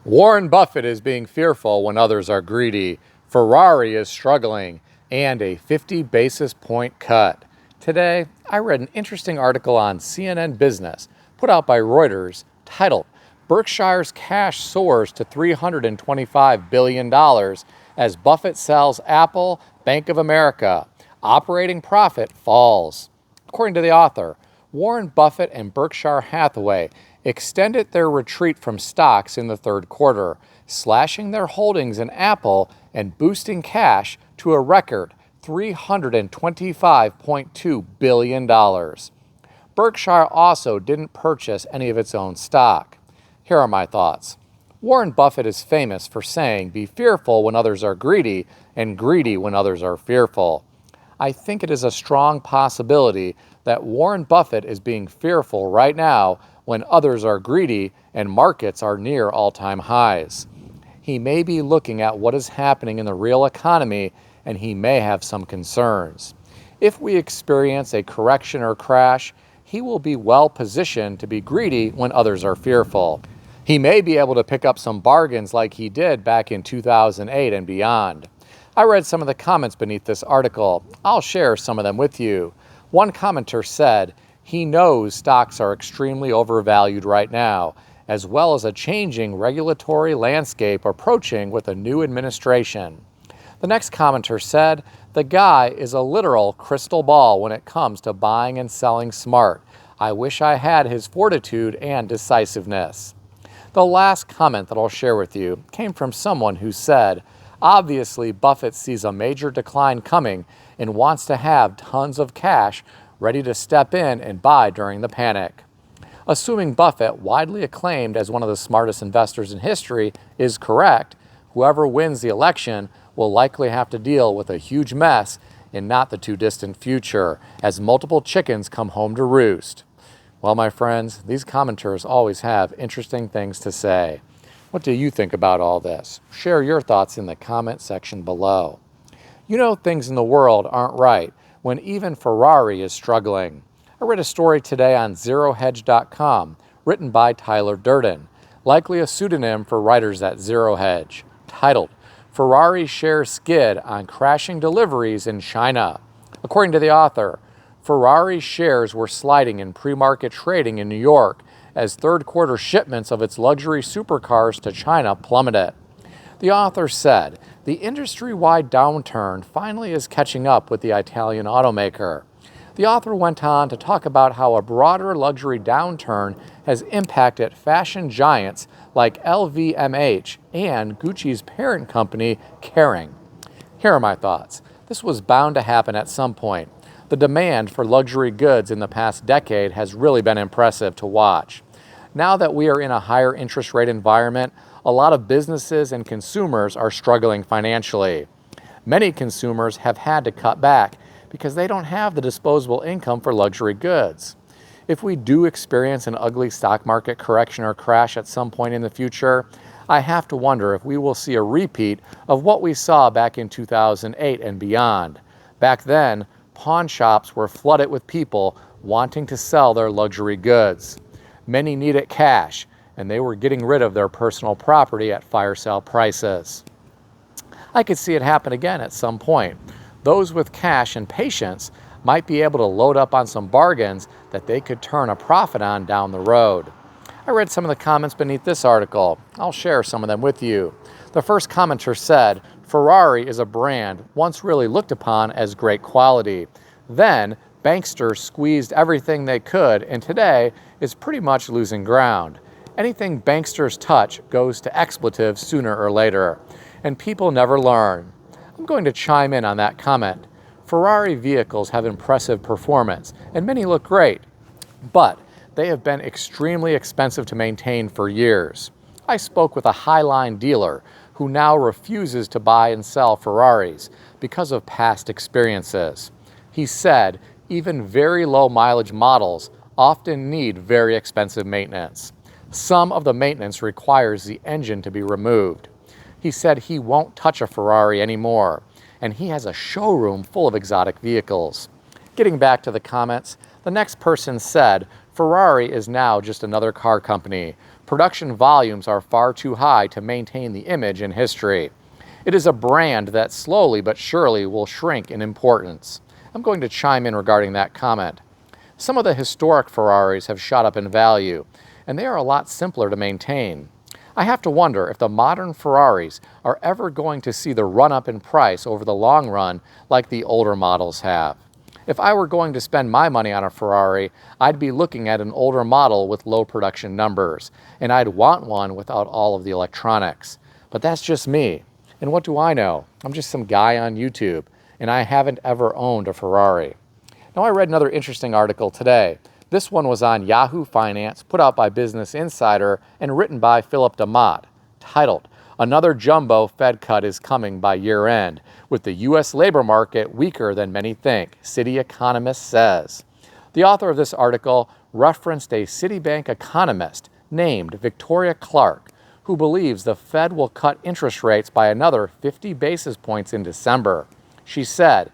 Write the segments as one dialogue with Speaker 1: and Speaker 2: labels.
Speaker 1: Warren Buffett is being fearful when others are greedy. Ferrari is struggling, and a 50 basis point cut. Today, I read an interesting article on CNN Business put out by Reuters titled, "Berkshire's Cash Soars to $325 billion as Buffett Sells Apple, Bank of America. Operating Profit Falls." According to the author, Warren Buffett and Berkshire Hathaway extended their retreat from stocks in the third quarter, slashing their holdings in Apple and boosting cash to a record $325.2 billion. Berkshire also didn't purchase any of its own stock. Here are my thoughts. Warren Buffett is famous for saying, "Be fearful when others are greedy, and greedy when others are fearful." I think it is a strong possibility that Warren Buffett is being fearful right now when others are greedy and markets are near all-time highs. He may be looking at what is happening in the real economy, and he may have some concerns. If we experience a correction or crash, he will be well positioned to be greedy when others are fearful. He may be able to pick up some bargains like he did back in 2008 and beyond. I read some of the comments beneath this article. I'll share some of them with you. One commenter said, he knows stocks are extremely overvalued right now, as well as a changing regulatory landscape approaching with a new administration. The next commenter said, the guy is a literal crystal ball when it comes to buying and selling smart. I wish I had his fortitude and decisiveness. The last comment that I'll share with you came from someone who said, obviously Buffett sees a major decline coming and wants to have tons of cash ready to step in and buy during the panic. Assuming Buffett, widely acclaimed as one of the smartest investors in history, is correct, whoever wins the election will likely have to deal with a huge mess in not the too distant future, as multiple chickens come home to roost. Well, my friends, these commenters always have interesting things to say. What do you think about all this? Share your thoughts in the comment section below. You know, things in the world aren't right when even Ferrari is struggling. I read a story today on ZeroHedge.com written by Tyler Durden, likely a pseudonym for writers at Zero Hedge, titled, "Ferrari Shares Skid on Crashing Deliveries in China." According to the author, Ferrari shares were sliding in pre-market trading in New York as third quarter shipments of its luxury supercars to China plummeted. The author said, the industry-wide downturn finally is catching up with the Italian automaker. The author went on to talk about how a broader luxury downturn has impacted fashion giants like LVMH and Gucci's parent company, Kering. Here are my thoughts. This was bound to happen at some point. The demand for luxury goods in the past decade has really been impressive to watch. Now that we are in a higher interest rate environment, a lot of businesses and consumers are struggling financially. Many consumers have had to cut back because they don't have the disposable income for luxury goods. If we do experience an ugly stock market correction or crash at some point in the future, I have to wonder if we will see a repeat of what we saw back in 2008 and beyond. Back then, pawn shops were flooded with people wanting to sell their luxury goods. Many needed cash, and they were getting rid of their personal property at fire sale prices. I could see it happen again at some point. Those with cash and patience might be able to load up on some bargains that they could turn a profit on down the road. I read some of the comments beneath this article. I'll share some of them with you. The first commenter said, Ferrari is a brand once really looked upon as great quality. Then, banksters squeezed everything they could, and today is pretty much losing ground. Anything banksters touch goes to expletives sooner or later, and people never learn. I'm going to chime in on that comment. Ferrari vehicles have impressive performance, and many look great, but they have been extremely expensive to maintain for years. I spoke with a Highline dealer who now refuses to buy and sell Ferraris because of past experiences. He said even very low mileage models often need very expensive maintenance. Some of the maintenance requires the engine to be removed. He said he won't touch a Ferrari anymore, and he has a showroom full of exotic vehicles. Getting back to the comments, the next person said, Ferrari is now just another car company. Production volumes are far too high to maintain the image in history. It is a brand that slowly but surely will shrink in importance. I'm going to chime in regarding that comment. Some of the historic Ferraris have shot up in value, and they are a lot simpler to maintain. I have to wonder if the modern Ferraris are ever going to see the run-up in price over the long run like the older models have. If I were going to spend my money on a Ferrari, I'd be looking at an older model with low production numbers, and I'd want one without all of the electronics. But that's just me. And what do I know? I'm just some guy on YouTube, and I haven't ever owned a Ferrari. Now, I read another interesting article today. This one was on Yahoo Finance, put out by Business Insider and written by Philip DeMott, titled, "Another Jumbo Fed Cut is Coming by Year-End, with the U.S. labor market weaker than many think, Citi economist says." The author of this article referenced a Citibank economist named Victoria Clark, who believes the Fed will cut interest rates by another 50 basis points in December. She said,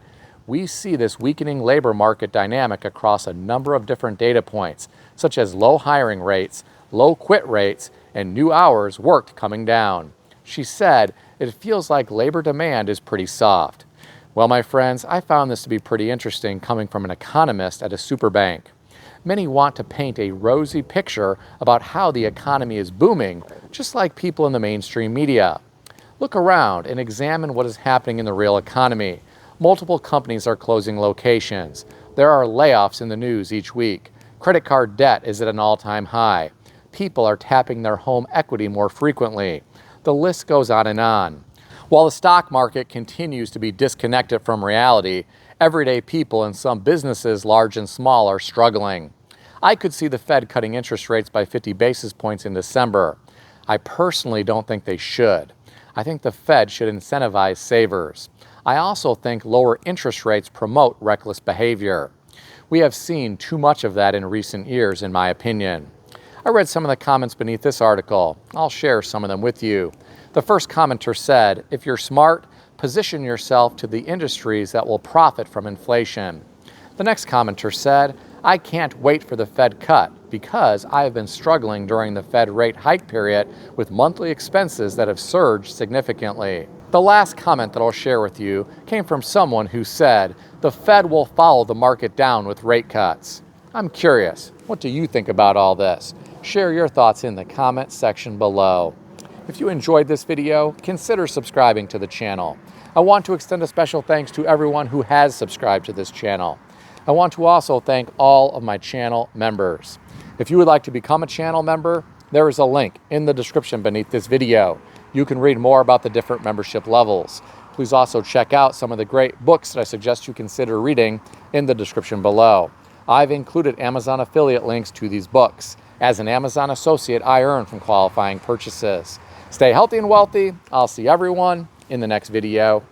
Speaker 1: "We see this weakening labor market dynamic across a number of different data points, such as low hiring rates, low quit rates, and new hours worked coming down." She said, "It feels like labor demand is pretty soft." Well, my friends, I found this to be pretty interesting coming from an economist at a superbank. Many want to paint a rosy picture about how the economy is booming, just like people in the mainstream media. Look around and examine what is happening in the real economy. Multiple companies are closing locations. There are layoffs in the news each week. Credit card debt is at an all-time high. People are tapping their home equity more frequently. The list goes on and on. While the stock market continues to be disconnected from reality, everyday people and some businesses, large and small, are struggling. I could see the Fed cutting interest rates by 50 basis points in December. I personally don't think they should. I think the Fed should incentivize savers. I also think lower interest rates promote reckless behavior. We have seen too much of that in recent years, in my opinion. I read some of the comments beneath this article. I'll share some of them with you. The first commenter said, "If you're smart, position yourself to the industries that will profit from inflation." The next commenter said, "I can't wait for the Fed cut because I have been struggling during the Fed rate hike period with monthly expenses that have surged significantly." The last comment that I'll share with you came from someone who said, "The Fed will follow the market down with rate cuts." I'm curious, what do you think about all this? Share your thoughts in the comment section below. If you enjoyed this video, consider subscribing to the channel. I want to extend a special thanks to everyone who has subscribed to this channel. I want to also thank all of my channel members. If you would like to become a channel member, there is a link in the description beneath this video. You can read more about the different membership levels. Please also check out some of the great books that I suggest you consider reading in the description below. I've included Amazon affiliate links to these books. As an Amazon associate, I earn from qualifying purchases. Stay healthy and wealthy. I'll see everyone in the next video.